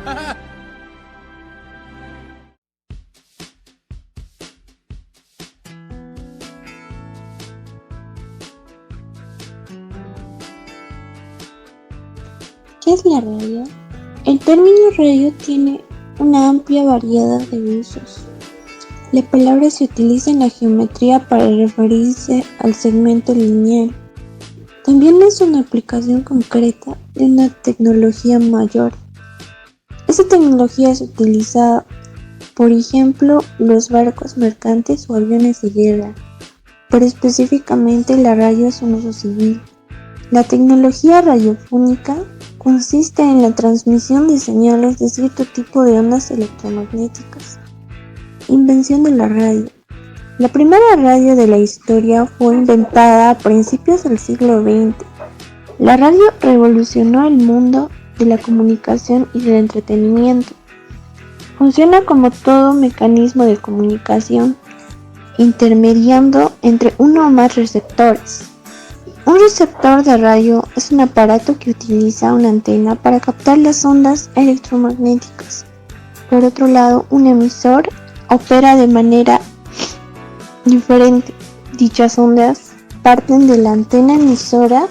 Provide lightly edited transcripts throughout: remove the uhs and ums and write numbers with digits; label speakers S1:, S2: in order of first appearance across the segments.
S1: ¿Qué es la radio? El término radio tiene una amplia variedad de usos. La palabra se utiliza en la geometría para referirse al segmento lineal. También es una aplicación concreta de una tecnología mayor. Esta tecnología es utilizada, por ejemplo, los barcos mercantes o aviones de guerra, pero específicamente la radio es un uso civil. La tecnología radiofónica consiste en la transmisión de señales de cierto tipo de ondas electromagnéticas. Invención de la radio. La primera radio de la historia fue inventada a principios del siglo XX. La radio revolucionó el mundo de la comunicación y del entretenimiento. Funciona como todo mecanismo de comunicación, intermediando entre uno o más receptores. Un receptor de radio es un aparato que utiliza una antena para captar las ondas electromagnéticas. Por otro lado, un emisor opera de manera diferente. Dichas ondas parten de la antena emisora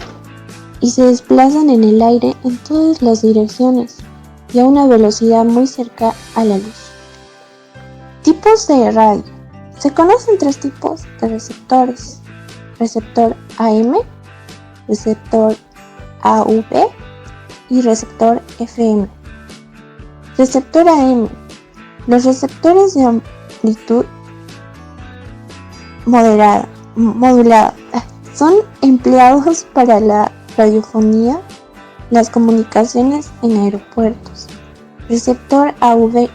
S1: y se desplazan en el aire en todas las direcciones y a una velocidad muy cercana a la luz. Tipos de radio. Se conocen tres tipos de receptores: receptor AM, receptor AV y receptor FM. Receptor AM. Los receptores de amplitud modulada son empleados para la radiofonía, las comunicaciones en aeropuertos. Receptor AV.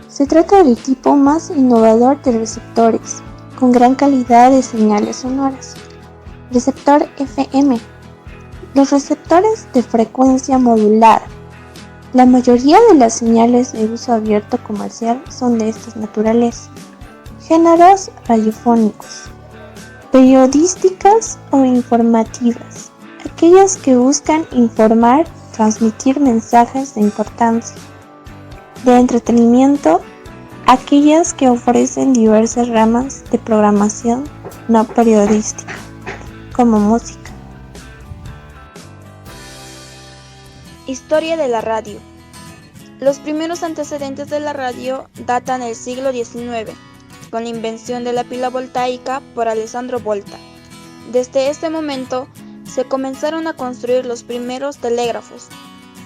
S1: Se trata del tipo más innovador de receptores, con gran calidad de señales sonoras. Receptor FM. Los receptores de frecuencia modulada. La mayoría de las señales de uso abierto comercial son de esta naturaleza. Géneros radiofónicos. Periodísticas o informativas. Aquellas que buscan informar, transmitir mensajes de importancia. De entretenimiento. Aquellas que ofrecen diversas ramas de programación no periodística, como música.
S2: Historia de la radio. Los primeros antecedentes de la radio datan del siglo XIX, con la invención de la pila voltaica por Alessandro Volta. Desde este momento se comenzaron a construir los primeros telégrafos,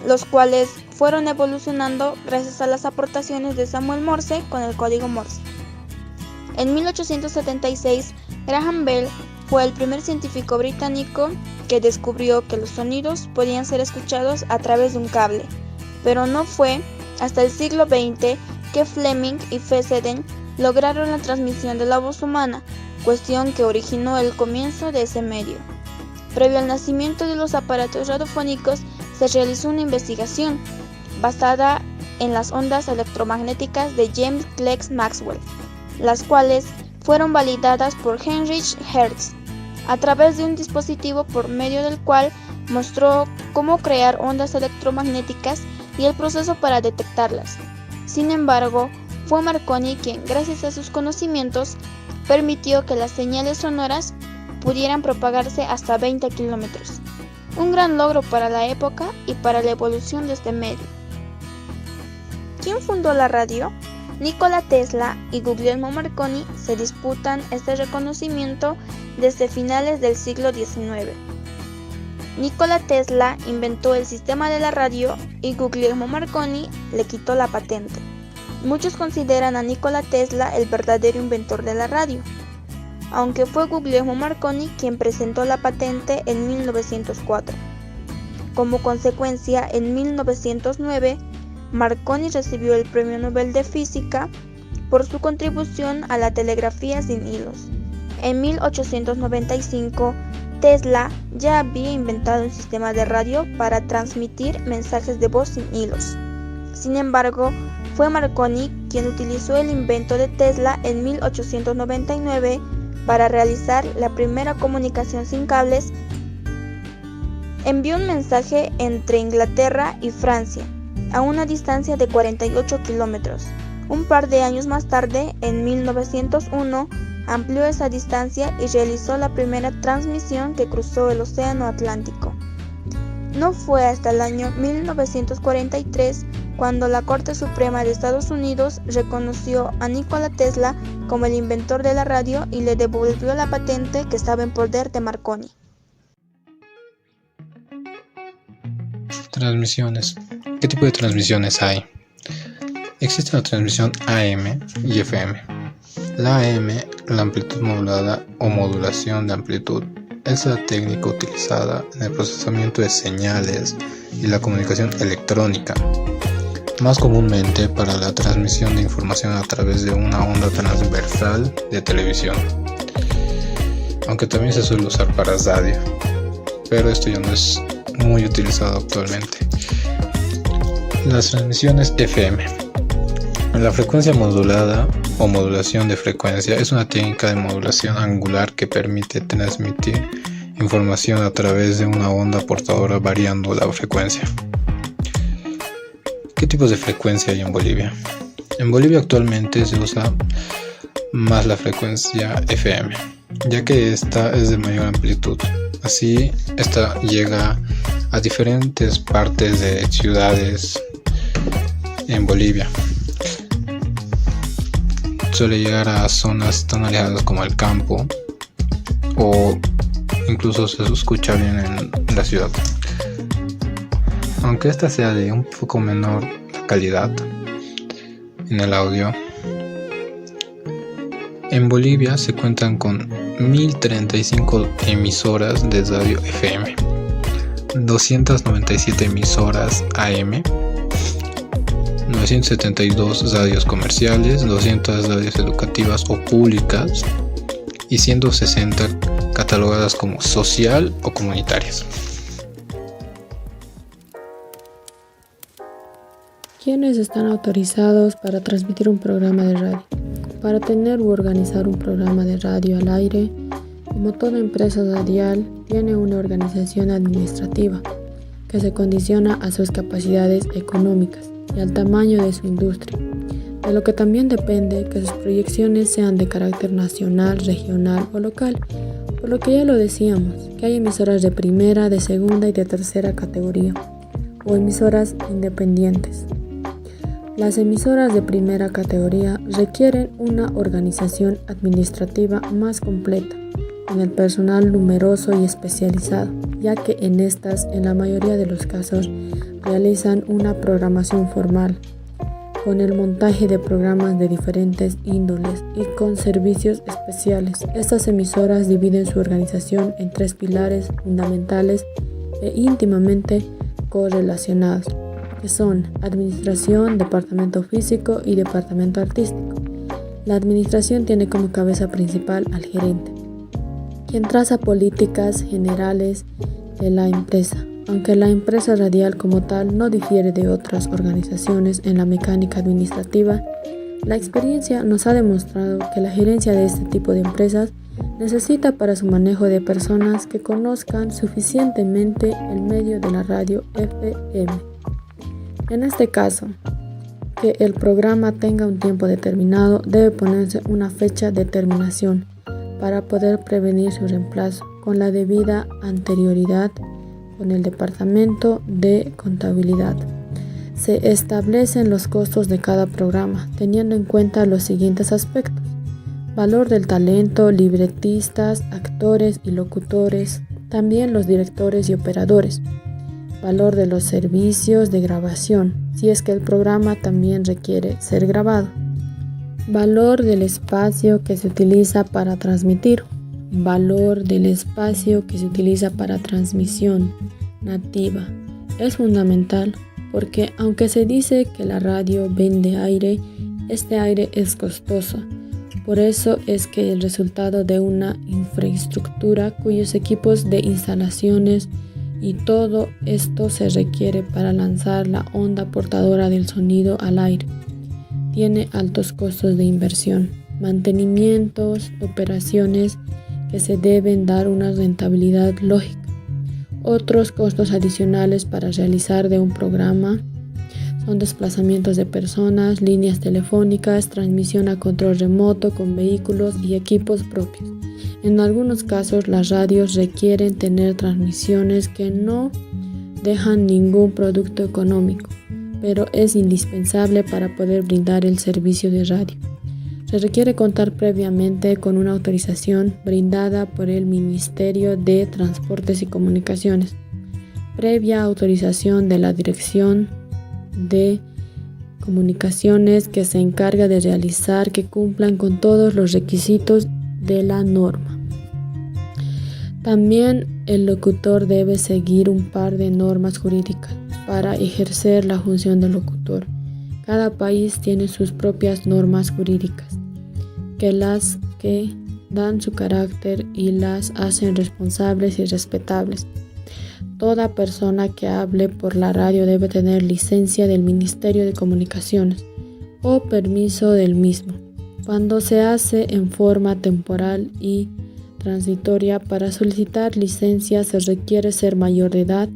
S2: los cuales fueron evolucionando gracias a las aportaciones de Samuel Morse con el código Morse. En 1876, Graham Bell fue el primer científico británico que descubrió que los sonidos podían ser escuchados a través de un cable, pero no fue hasta el siglo XX que Fleming y Fessenden lograron la transmisión de la voz humana, cuestión que originó el comienzo de ese medio. Previo al nacimiento de los aparatos radiofónicos, se realizó una investigación basada en las ondas electromagnéticas de James Clerk Maxwell, las cuales fueron validadas por Heinrich Hertz a través de un dispositivo por medio del cual mostró cómo crear ondas electromagnéticas y el proceso para detectarlas. Sin embargo, fue Marconi quien, gracias a sus conocimientos, permitió que las señales sonoras pudieran propagarse hasta 20 kilómetros. Un gran logro para la época y para la evolución de este medio. ¿Quién fundó la radio? Nikola Tesla y Guglielmo Marconi se disputan este reconocimiento desde finales del siglo XIX. Nikola Tesla inventó el sistema de la radio y Guglielmo Marconi le quitó la patente. Muchos consideran a Nikola Tesla el verdadero inventor de la radio, aunque fue Guglielmo Marconi quien presentó la patente en 1904. Como consecuencia, en 1909, Marconi recibió el Premio Nobel de Física por su contribución a la telegrafía sin hilos. En 1895, Tesla ya había inventado un sistema de radio para transmitir mensajes de voz sin hilos. Sin embargo, fue Marconi quien utilizó el invento de Tesla en 1899 para realizar la primera comunicación sin cables. Envió un mensaje entre Inglaterra y Francia a una distancia de 48 kilómetros. Un par de años más tarde, en 1901, amplió esa distancia y realizó la primera transmisión que cruzó el Océano Atlántico. No fue hasta el año 1943 cuando la Corte Suprema de Estados Unidos reconoció a Nikola Tesla como el inventor de la radio y le devolvió la patente que estaba en poder de Marconi.
S3: Transmisiones. ¿Qué tipo de transmisiones hay? Existe la transmisión AM y FM. La AM, la amplitud modulada o modulación de amplitud, es la técnica utilizada en el procesamiento de señales y la comunicación electrónica, más comúnmente para la transmisión de información a través de una onda transversal de televisión, aunque también se suele usar para radio, pero esto ya no es muy utilizado actualmente. Las transmisiones FM. La frecuencia modulada o modulación de frecuencia es una técnica de modulación angular que permite transmitir información a través de una onda portadora variando la frecuencia. ¿Qué tipos de frecuencia hay en Bolivia? En Bolivia actualmente se usa más la frecuencia FM, ya que esta es de mayor amplitud. Así, esta llega a diferentes partes de ciudades en Bolivia. Suele llegar a zonas tan alejadas como el campo o incluso se escucha bien en la ciudad. Aunque esta sea de un poco menor calidad en el audio, en Bolivia se cuentan con 1035 emisoras de radio FM, 297 emisoras AM, 972 radios comerciales, 200 radios educativas o públicas y 160 catalogadas como social o comunitarias.
S4: ¿Quiénes están autorizados para transmitir un programa de radio? Para tener u organizar un programa de radio al aire, como toda empresa radial, tiene una organización administrativa que se condiciona a sus capacidades económicas y al tamaño de su industria, de lo que también depende que sus proyecciones sean de carácter nacional, regional o local, por lo que ya lo decíamos, que hay emisoras de primera, de segunda y de tercera categoría, o emisoras independientes. Las emisoras de primera categoría requieren una organización administrativa más completa, con el personal numeroso y especializado, ya que en estas, en la mayoría de los casos, realizan una programación formal, con el montaje de programas de diferentes índoles y con servicios especiales. Estas emisoras dividen su organización en 3 pilares fundamentales e íntimamente correlacionados, que son administración, departamento físico y departamento artístico. La administración tiene como cabeza principal al gerente, quien traza políticas generales de la empresa. Aunque la empresa radial como tal no difiere de otras organizaciones en la mecánica administrativa, la experiencia nos ha demostrado que la gerencia de este tipo de empresas necesita para su manejo de personas que conozcan suficientemente el medio de la radio FM. En este caso, que el programa tenga un tiempo determinado, debe ponerse una fecha de terminación para poder prevenir su reemplazo con la debida anterioridad con el departamento de contabilidad. Se establecen los costos de cada programa, teniendo en cuenta los siguientes aspectos: valor del talento, libretistas, actores y locutores, también los directores y operadores, valor de los servicios de grabación, si es que el programa también requiere ser grabado, valor del espacio que se utiliza para transmitir, valor del espacio que se utiliza para transmisión nativa. Es fundamental porque aunque se dice que la radio vende aire, este aire es costoso. Por eso es que el resultado de una infraestructura cuyos equipos de instalaciones y todo esto se requiere para lanzar la onda portadora del sonido al aire tiene altos costos de inversión, mantenimientos, operaciones que se deben dar una rentabilidad lógica. Otros costos adicionales para realizar de un programa Son desplazamientos de personas, líneas telefónicas, transmisión a control remoto con vehículos y equipos propios. En algunos casos, las radios requieren tener transmisiones que no dejan ningún producto económico, pero es indispensable para poder brindar el servicio de radio. Se requiere contar previamente con una autorización brindada por el Ministerio de Transportes y Comunicaciones, previa autorización de la Dirección de Comunicaciones, que se encarga de realizar que cumplan con todos los requisitos de la norma. También el locutor debe seguir un par de normas jurídicas para ejercer la función de locutor. Cada país tiene sus propias normas jurídicas que dan su carácter y las hacen responsables y respetables. Toda persona que hable por la radio debe tener licencia del Ministerio de Comunicaciones o permiso del mismo. Cuando se hace en forma temporal y transitoria, para solicitar licencia se requiere ser mayor de edad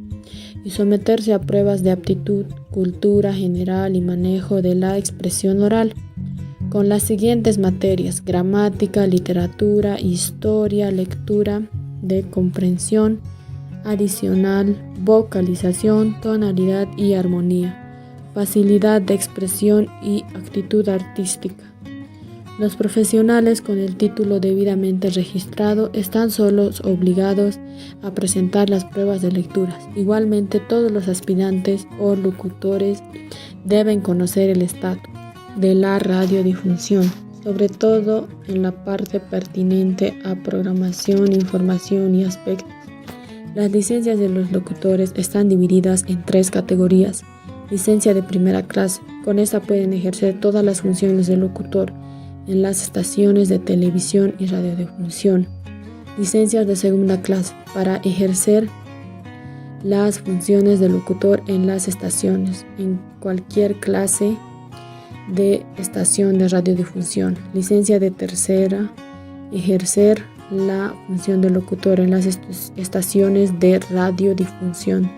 S4: y someterse a pruebas de aptitud, cultura general y manejo de la expresión oral, con las siguientes materias: gramática, literatura, historia, lectura de comprensión, adicional, vocalización, tonalidad y armonía, facilidad de expresión y actitud artística. Los profesionales con el título debidamente registrado están solos obligados a presentar las pruebas de lecturas. Igualmente, todos los aspirantes o locutores deben conocer el estatus de la radiodifusión, sobre todo en la parte pertinente a programación, información y aspectos. Las licencias de los locutores están divididas en 3 categorías. Licencia de primera clase. Con esta pueden ejercer todas las funciones del locutor en las estaciones de televisión y radiodifusión. Licencias de segunda clase, para ejercer las funciones del locutor en las estaciones, en cualquier clase de estación de radiodifusión. Licencia de tercera, ejercer la función del locutor en las estaciones de radiodifusión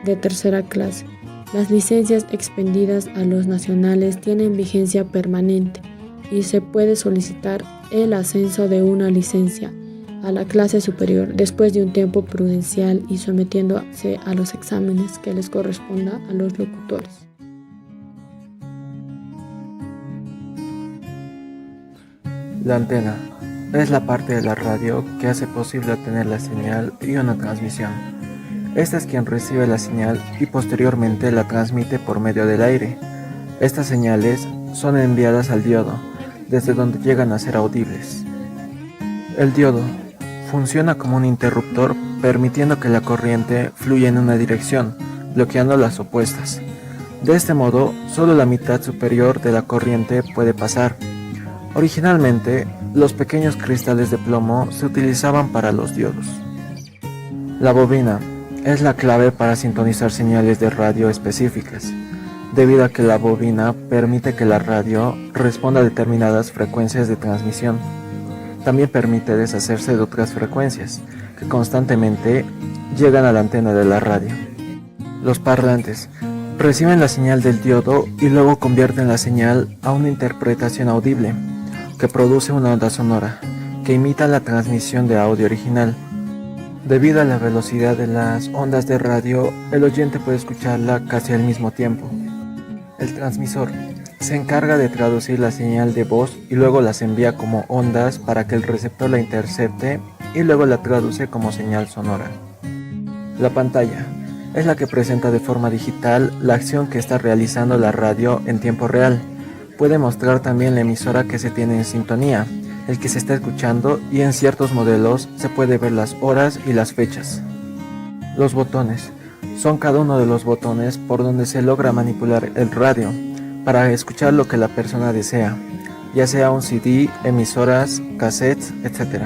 S4: de tercera clase. Las licencias expedidas a los nacionales tienen vigencia permanente y se puede solicitar el ascenso de una licencia a la clase superior después de un tiempo prudencial y sometiéndose a los exámenes que les corresponda a los locutores.
S5: La antena es la parte de la radio que hace posible obtener la señal y una transmisión. Esta es quien recibe la señal y posteriormente la transmite por medio del aire. Estas señales son enviadas al diodo, desde donde llegan a ser audibles. El diodo funciona como un interruptor, permitiendo que la corriente fluya en una dirección, bloqueando las opuestas. De este modo, solo la mitad superior de la corriente puede pasar. Originalmente, los pequeños cristales de plomo se utilizaban para los diodos. La bobina es la clave para sintonizar señales de radio específicas, debido a que la bobina permite que la radio responda a determinadas frecuencias de transmisión. También permite deshacerse de otras frecuencias que constantemente llegan a la antena de la radio. Los parlantes reciben la señal del diodo y luego convierten la señal a una interpretación audible, que produce una onda sonora, que imita la transmisión de audio original. Debido a la velocidad de las ondas de radio, el oyente puede escucharla casi al mismo tiempo. El transmisor se encarga de traducir la señal de voz y luego las envía como ondas para que el receptor la intercepte y luego la traduce como señal sonora. La pantalla es la que presenta de forma digital la acción que está realizando la radio en tiempo real. Puede mostrar también la emisora que se tiene en sintonía, el que se está escuchando, y en ciertos modelos se puede ver las horas y las fechas. Los botones son cada uno de los botones por donde se logra manipular el radio para escuchar lo que la persona desea, ya sea un CD, emisoras, cassettes, etc.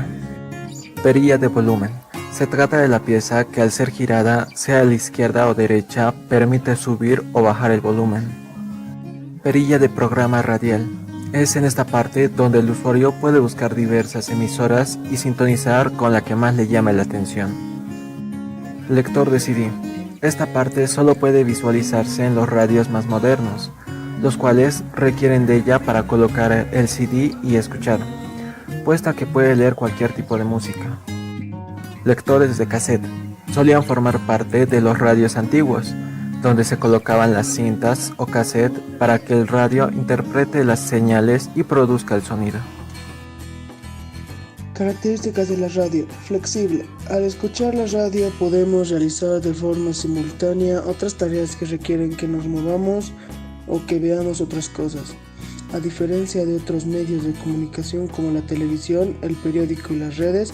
S5: Perilla de volumen. Se trata de la pieza que al ser girada, sea a la izquierda o derecha, permite subir o bajar el volumen. Perilla de programa radial. Es en esta parte donde el usuario puede buscar diversas emisoras y sintonizar con la que más le llame la atención. Lector de CD. Esta parte solo puede visualizarse en los radios más modernos, los cuales requieren de ella para colocar el CD y escuchar, puesto que puede leer cualquier tipo de música. Lectores de cassette solían formar parte de los radios antiguos, donde se colocaban las cintas o cassette para que el radio interprete las señales y produzca el sonido.
S6: Características de la radio. Flexible. Al escuchar la radio podemos realizar de forma simultánea otras tareas que requieren que nos movamos o que veamos otras cosas. A diferencia de otros medios de comunicación como la televisión, el periódico y las redes,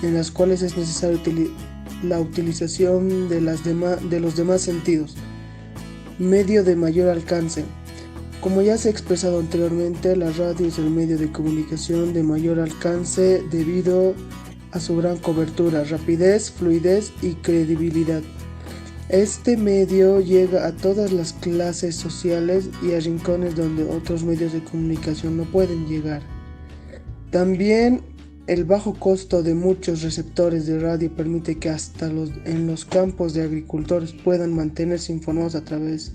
S6: en las cuales es necesaria la utilización de los demás sentidos. Medio de mayor alcance. Como ya se ha expresado anteriormente, la radio es el medio de comunicación de mayor alcance debido a su gran cobertura, rapidez, fluidez y credibilidad. Este medio llega a todas las clases sociales y a rincones donde otros medios de comunicación no pueden llegar. También el bajo costo de muchos receptores de radio permite que hasta en los campos de agricultores puedan mantenerse informados a través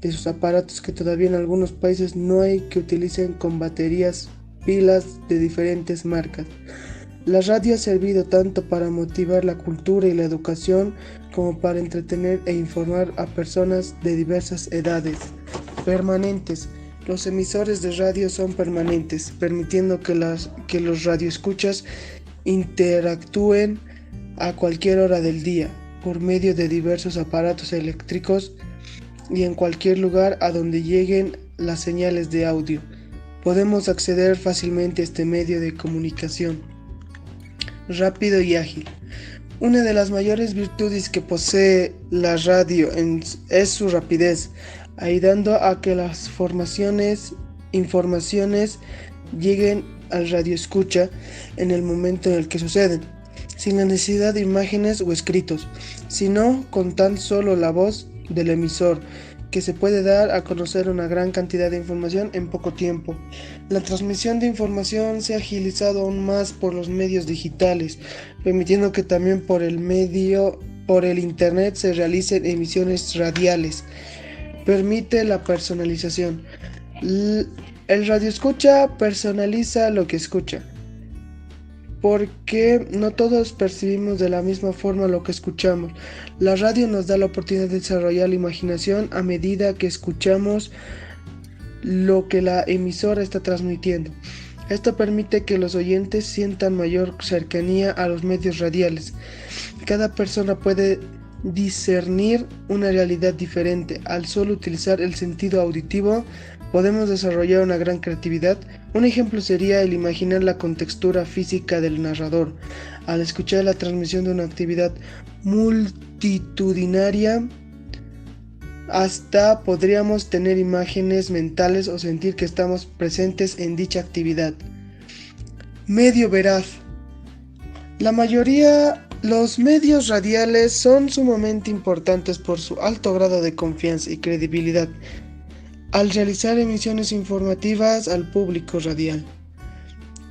S6: de sus aparatos que todavía en algunos países no hay que utilicen con baterías, pilas de diferentes marcas. La radio ha servido tanto para motivar la cultura y la educación como para entretener e informar a personas de diversas edades. Permanentes. Los emisores de radio son permanentes, permitiendo que los radioescuchas interactúen a cualquier hora del día, por medio de diversos aparatos eléctricos y en cualquier lugar a donde lleguen las señales de audio. Podemos acceder fácilmente a este medio de comunicación. Rápido y ágil. Una de las mayores virtudes que posee la radio es su rapidez, ayudando a que las informaciones lleguen al radioescucha en el momento en el que suceden, sin la necesidad de imágenes o escritos, sino con tan solo la voz del emisor, que se puede dar a conocer una gran cantidad de información en poco tiempo. La transmisión de información se ha agilizado aún más por los medios digitales, permitiendo que también por el internet se realicen emisiones radiales. Permite la personalización. El radioescucha personaliza lo que escucha, porque no todos percibimos de la misma forma lo que escuchamos. La radio nos da la oportunidad de desarrollar la imaginación a medida que escuchamos lo que la emisora está transmitiendo. Esto permite que los oyentes sientan mayor cercanía a los medios radiales. Cada persona puede discernir una realidad diferente. Al solo utilizar el sentido auditivo, podemos desarrollar una gran creatividad. Un ejemplo sería el imaginar la contextura física del narrador. Al escuchar la transmisión de una actividad multitudinaria, hasta podríamos tener imágenes mentales o sentir que estamos presentes en dicha actividad. Medio veraz. Los medios radiales son sumamente importantes por su alto grado de confianza y credibilidad al realizar emisiones informativas al público radial.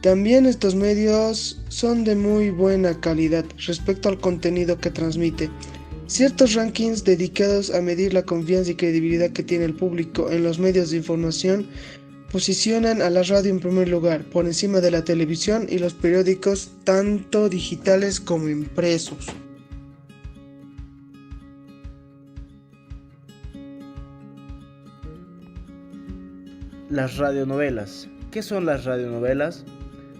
S6: También estos medios son de muy buena calidad respecto al contenido que transmite. Ciertos rankings dedicados a medir la confianza y credibilidad que tiene el público en los medios de información posicionan a la radio en primer lugar, por encima de la televisión y los periódicos, tanto digitales como impresos.
S7: Las radionovelas. ¿Qué son las radionovelas?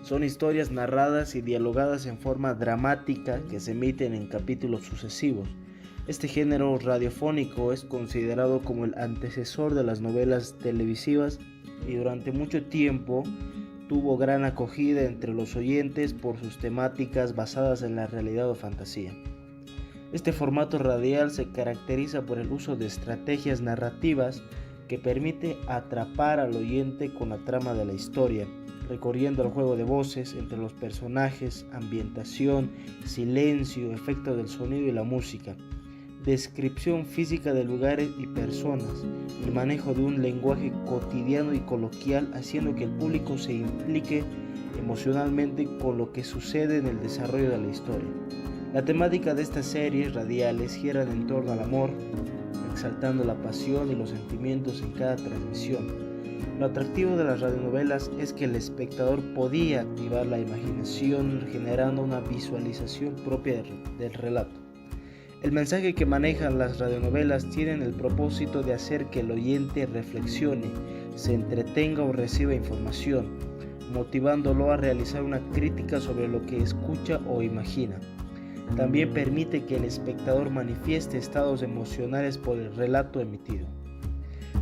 S7: Son historias narradas y dialogadas en forma dramática que se emiten en capítulos sucesivos. Este género radiofónico es considerado como el antecesor de las novelas televisivas y durante mucho tiempo tuvo gran acogida entre los oyentes por sus temáticas basadas en la realidad o fantasía. Este formato radial se caracteriza por el uso de estrategias narrativas que permite atrapar al oyente con la trama de la historia, recorriendo el juego de voces entre los personajes, ambientación, silencio, efecto del sonido y la música, descripción física de lugares y personas, el manejo de un lenguaje cotidiano y coloquial, haciendo que el público se implique emocionalmente con lo que sucede en el desarrollo de la historia. La temática de estas series radiales giran en torno al amor, exaltando la pasión y los sentimientos en cada transmisión. Lo atractivo de las radionovelas es que el espectador podía activar la imaginación generando una visualización propia del relato. El mensaje que manejan las radionovelas tienen el propósito de hacer que el oyente reflexione, se entretenga o reciba información, motivándolo a realizar una crítica sobre lo que escucha o imagina. También permite que el espectador manifieste estados emocionales por el relato emitido.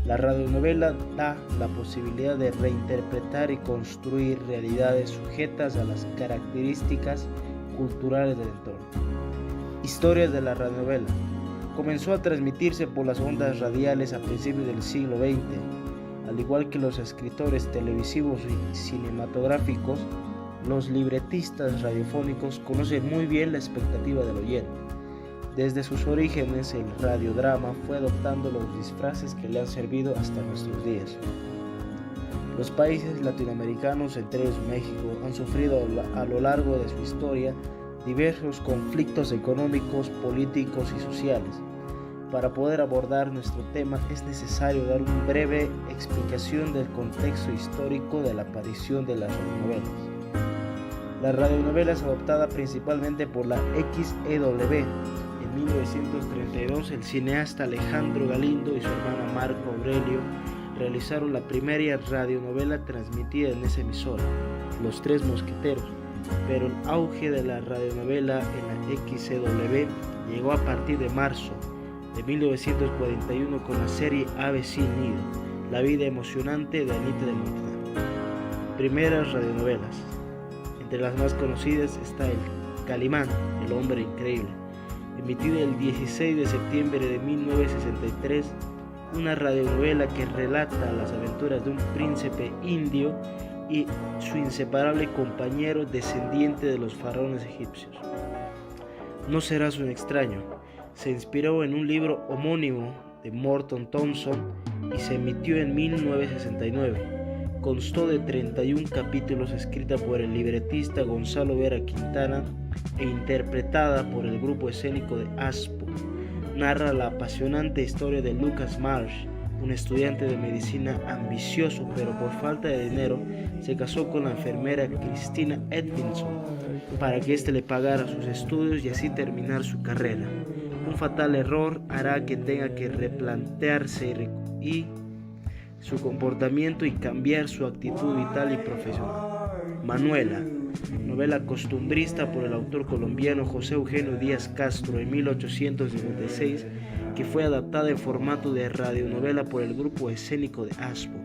S7: La radionovela da la posibilidad de reinterpretar y construir realidades sujetas a las características culturales del entorno. Historias de la radionovela. Comenzó a transmitirse por las ondas radiales a principios del siglo XX. Al igual que los escritores televisivos y cinematográficos, los libretistas radiofónicos conocen muy bien la expectativa del oyente. Desde sus orígenes, el radiodrama fue adoptando los disfraces que le han servido hasta nuestros días. Los países latinoamericanos, entre ellos México, han sufrido a lo largo de su historia diversos conflictos económicos, políticos y sociales. Para poder abordar nuestro tema es necesario dar una breve explicación del contexto histórico de la aparición de las radionovelas. La radionovela es adoptada principalmente por la XEW. En 1932 el cineasta Alejandro Galindo y su hermano Marco Aurelio realizaron la primera radionovela transmitida en esa emisora, Los Tres Mosqueteros, pero el auge de la radionovela en la XEW llegó a partir de marzo de 1941 con la serie Ave sin nido, La vida emocionante de Anita de Montana. Primeras radionovelas. Entre las más conocidas está el Calimán, el hombre increíble, emitida el 16 de septiembre de 1963, una radionovela que relata las aventuras de un príncipe indio y su inseparable compañero descendiente de los faraones egipcios. No serás un extraño. Se inspiró en un libro homónimo de Morton Thompson y se emitió en 1969. Constó de 31 capítulos, escrita por el libretista Gonzalo Vera Quintana e interpretada por el grupo escénico de Aspo. Narra la apasionante historia de Lucas Marsh, un estudiante de medicina ambicioso, pero por falta de dinero se casó con la enfermera Christina Edmondson para que éste le pagara sus estudios y así terminar su carrera. Un fatal error hará que tenga que replantearse y su comportamiento y cambiar su actitud vital y profesional. Manuela, novela costumbrista por el autor colombiano José Eugenio Díaz Castro en 1856, que fue adaptada en formato de radionovela por el grupo escénico de Aspo.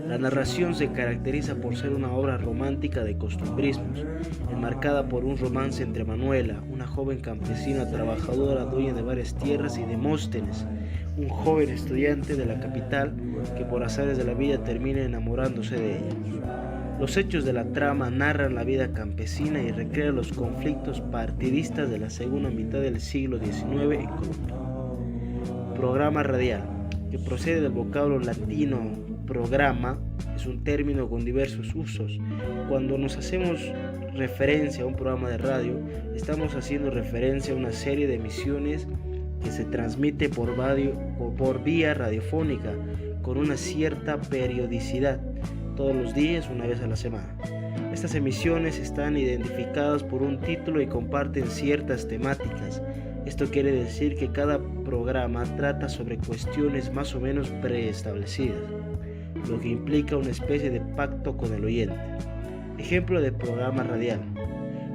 S7: La narración se caracteriza por ser una obra romántica de costumbrismos, enmarcada por un romance entre Manuela, una joven campesina trabajadora dueña de varias tierras, y Demóstenes, un joven estudiante de la capital que por azares de la vida termina enamorándose de ella. Los hechos de la trama narran la vida campesina y recrean los conflictos partidistas de la segunda mitad del siglo XIX en Colombia. Programa radial, que procede del vocablo latino programa, es un término con diversos usos. Cuando nos hacemos referencia a un programa de radio, estamos haciendo referencia a una serie de emisiones que se transmite por vía radiofónica con una cierta periodicidad, todos los días, una vez a la semana. Estas emisiones están identificadas por un título y comparten ciertas temáticas. Esto quiere decir que cada programa trata sobre cuestiones más o menos preestablecidas, lo que implica una especie de pacto con el oyente. Ejemplo de programa radial.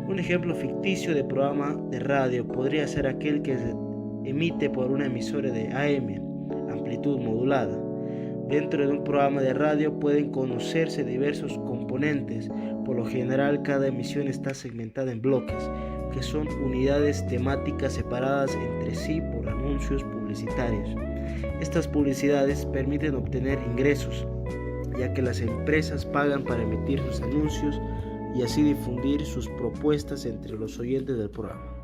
S7: Un ejemplo ficticio de programa de radio podría ser aquel que se emite por una emisora de AM, amplitud modulada. Dentro de un programa de radio pueden conocerse diversos componentes. Por lo general, cada emisión está segmentada en bloques, que son unidades temáticas separadas entre sí por anuncios publicitarios. Estas publicidades permiten obtener ingresos, ya que las empresas pagan para emitir sus anuncios y así difundir sus propuestas entre los oyentes del programa.